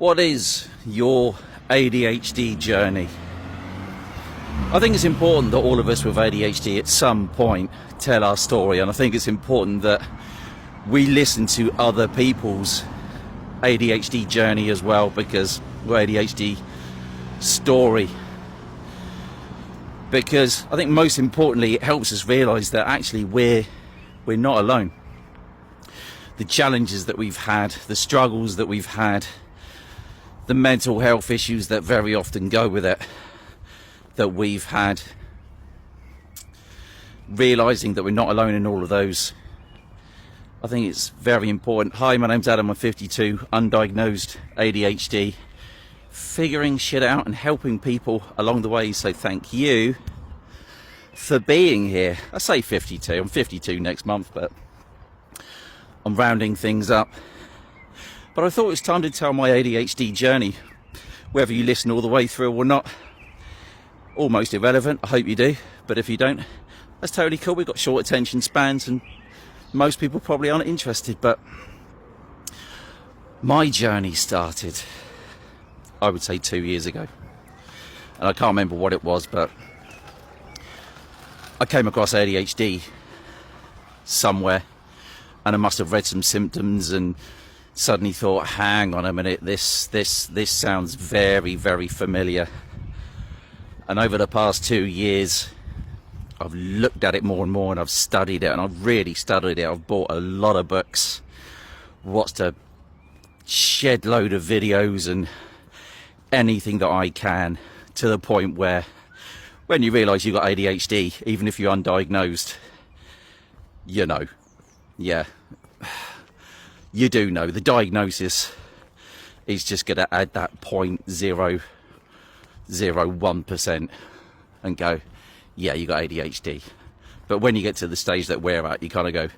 What is your ADHD journey? I think it's important that all of us with ADHD at some point tell our story, and I think it's important that we listen to other people's ADHD journey as well, because we're ADHD story. Because I think most importantly it helps us realise that actually we're not alone. The challenges that we've had, the struggles that we've had, the mental health issues that very often go with it that we've had, realising that we're not alone in all of those, I think it's very important. Hi, my name's Adam, I'm 52, undiagnosed ADHD, figuring shit out and helping people along the way, so thank you for being here. I say 52, I'm 52 next month, but I'm rounding things up. But I thought it was time to tell my ADHD journey, whether you listen all the way through or not. Almost irrelevant, I hope you do, but if you don't, that's totally cool. We've got short attention spans and most people probably aren't interested, but my journey started, I would say 2 years ago, and I can't remember what it was, but I came across ADHD somewhere, and I must have read some symptoms and suddenly thought, hang on a minute, this sounds very, very familiar. And over the past 2 years, I've looked at it more and more, and I've studied it, and I've really studied it. I've bought a lot of books, watched a shed load of videos and anything that I can, to the point where when you realise you've got ADHD, even if you're undiagnosed, you know, yeah, you do know. The diagnosis is just going to add that 0.001% and go, yeah, you got ADHD. But when you get to the stage that we're at, you kind of go,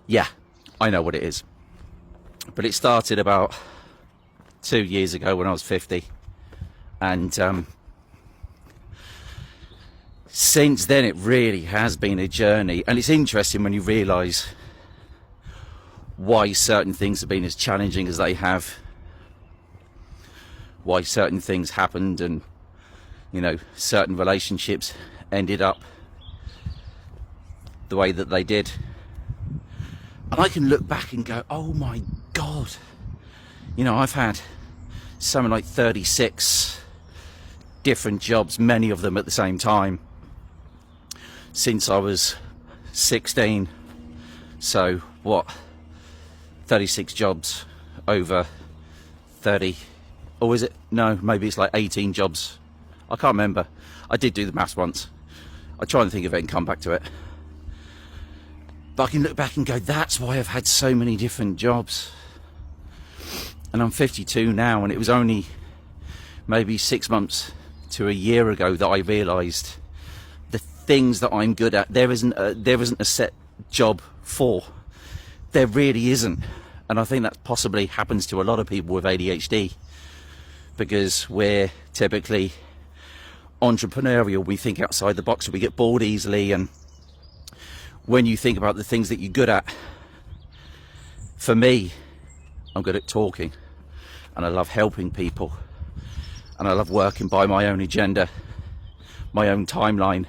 yeah, I know what it is. But it started about 2 years ago when I was 50, and since then it really has been a journey. And it's interesting when you realise why certain things have been as challenging as they have, why certain things happened, and you know, certain relationships ended up the way that they did. And I can look back and go, oh my god, you know, I've had something like 36 different jobs, many of them at the same time, since I was 16. So what, 36 jobs over 30, or is it, no, maybe it's like 18 jobs, I can't remember. I did do the maths once. I try and think of it and come back to it, but I can look back and go, that's why I've had so many different jobs. And I'm 52 now, and it was only maybe 6 months to a year ago that I realised the things that I'm good at, there isn't a set job for. There really isn't. And I think that possibly happens to a lot of people with ADHD, because we're typically entrepreneurial, we think outside the box, we get bored easily. And when you think about the things that you're good at, for me, I'm good at talking, and I love helping people, and I love working by my own agenda, my own timeline.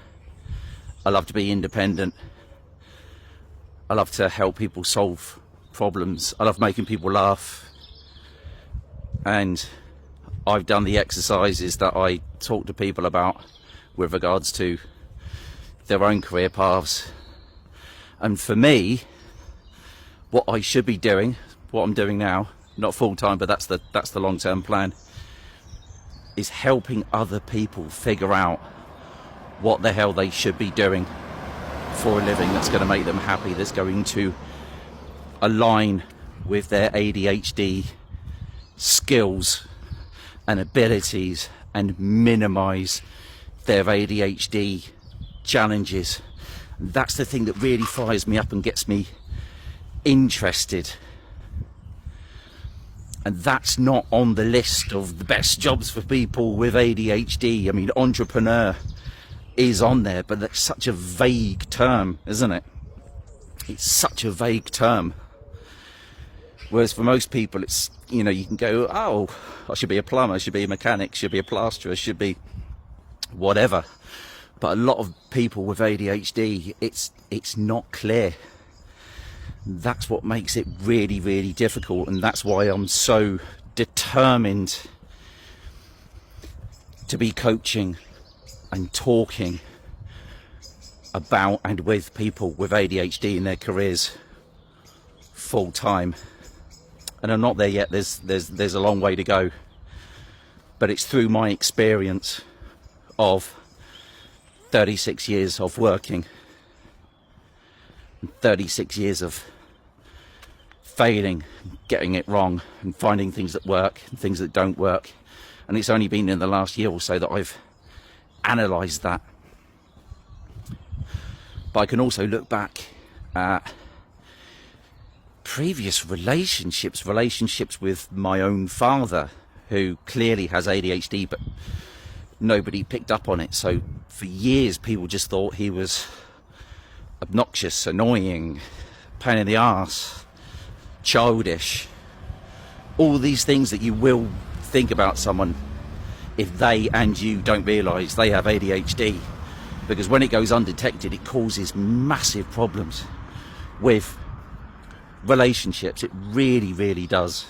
I love to be independent. I love to help people solve problems. I love making people laugh. And I've done the exercises that I talk to people about with regards to their own career paths. And for me, what I should be doing, what I'm doing now, not full time, but that's the long-term plan, is helping other people figure out what the hell they should be doing for a living that's going to make them happy, that's going to align with their ADHD skills and abilities and minimize their ADHD challenges. That's the thing that really fires me up and gets me interested. And that's not on the list of the best jobs for people with ADHD. I mean, entrepreneur is on there, but that's such a vague term, isn't it? It's such a vague term. Whereas for most people, it's, you know, you can go, oh, I should be a plumber, I should be a mechanic, should be a plasterer, should be whatever. But a lot of people with ADHD, it's not clear. That's what makes it really, really difficult, and that's why I'm so determined to be coaching and talking about and with people with ADHD in their careers full time. And I'm not there yet. There's a long way to go, but it's through my experience of 36 years of working and 36 years of failing, getting it wrong, and finding things that work and things that don't work. And it's only been in the last year or so that I've analysed that. But I can also look back at previous relationships with my own father, who clearly has ADHD, but nobody picked up on it. So for years, people just thought he was obnoxious, annoying, pain in the arse, childish, all these things that you will think about someone if they and you don't realise they have ADHD, because when it goes undetected, it causes massive problems with relationships. It really, really does.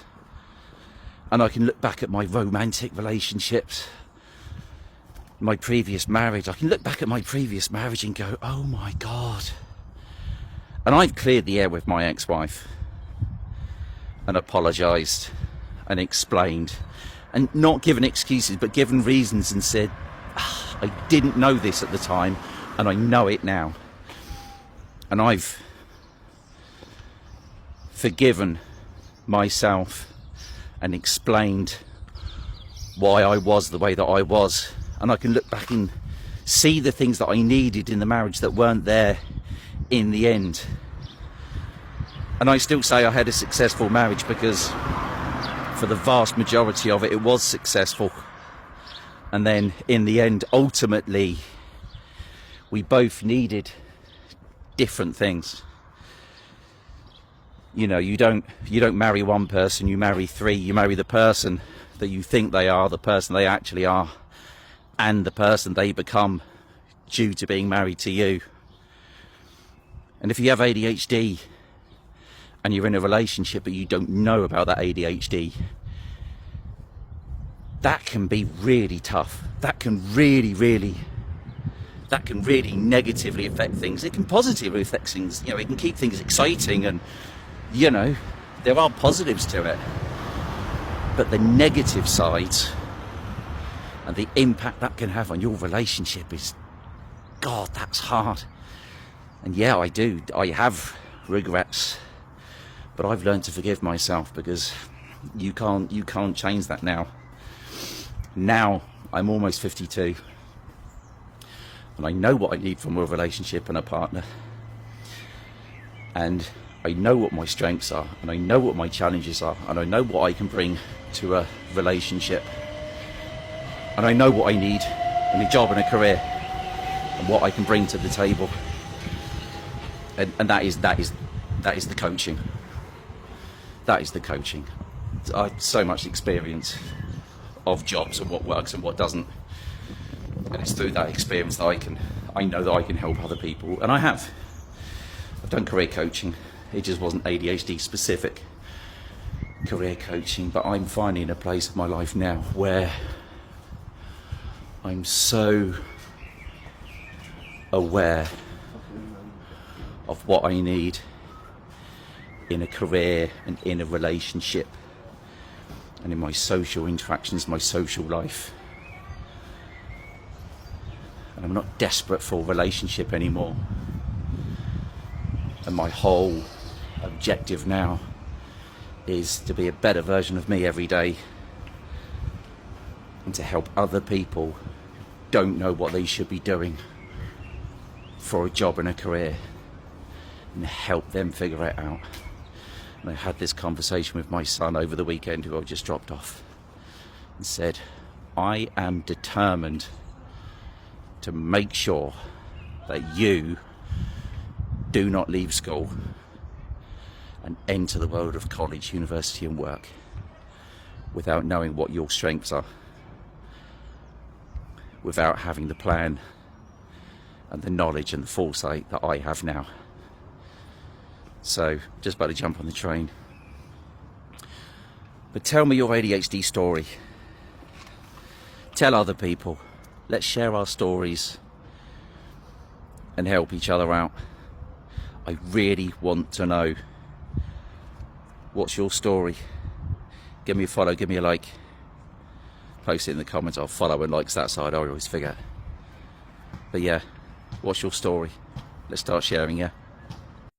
And I can look back at my romantic relationships, my previous marriage. I can look back at my previous marriage and go, oh my God. And I've cleared the air with my ex-wife and apologised and explained, and not given excuses, but given reasons, and said, I didn't know this at the time, and I know it now. And I've forgiven myself and explained why I was the way that I was. And I can look back and see the things that I needed in the marriage that weren't there in the end. And I still say I had a successful marriage, because for the vast majority of it, it was successful. And then in the end, ultimately, we both needed different things. You know, you don't marry one person, you marry three. You marry the person that you think they are, the person they actually are, and the person they become due to being married to you. And if you have ADHD and you're in a relationship but you don't know about that ADHD, that can be really tough. That can really negatively affect things. It can positively affect things. You know, it can keep things exciting, and you know, there are positives to it. But the negative sides and the impact that can have on your relationship is, God, that's hard. And yeah, I have regrets, but I've learned to forgive myself, because you can't change that now. Now I'm almost 52, and I know what I need from a relationship and a partner, and I know what my strengths are, and I know what my challenges are, and I know what I can bring to a relationship, and I know what I need in a job and a career, and what I can bring to the table. And that is the coaching. That is the coaching. I have so much experience of jobs and what works and what doesn't, and it's through that experience that I know that I can help other people. And I've done career coaching. It just wasn't ADHD specific career coaching, but I'm finally in a place of my life now where I'm so aware of what I need in a career and in a relationship and in my social interactions, my social life. And I'm not desperate for a relationship anymore. And my whole objective now is to be a better version of me every day, and to help other people who don't know what they should be doing for a job and a career, and help them figure it out. And I had this conversation with my son over the weekend, who I just dropped off, and said, I am determined to make sure that you do not leave school and enter the world of college, university and work without knowing what your strengths are, without having the plan and the knowledge and the foresight that I have now. So, just about to jump on the train. But tell me your ADHD story. Tell other people. Let's share our stories and help each other out. I really want to know, what's your story? Give me a follow, give me a like. Post it in the comments. I'll follow and likes that side, I always forget. But yeah, what's your story? Let's start sharing, yeah?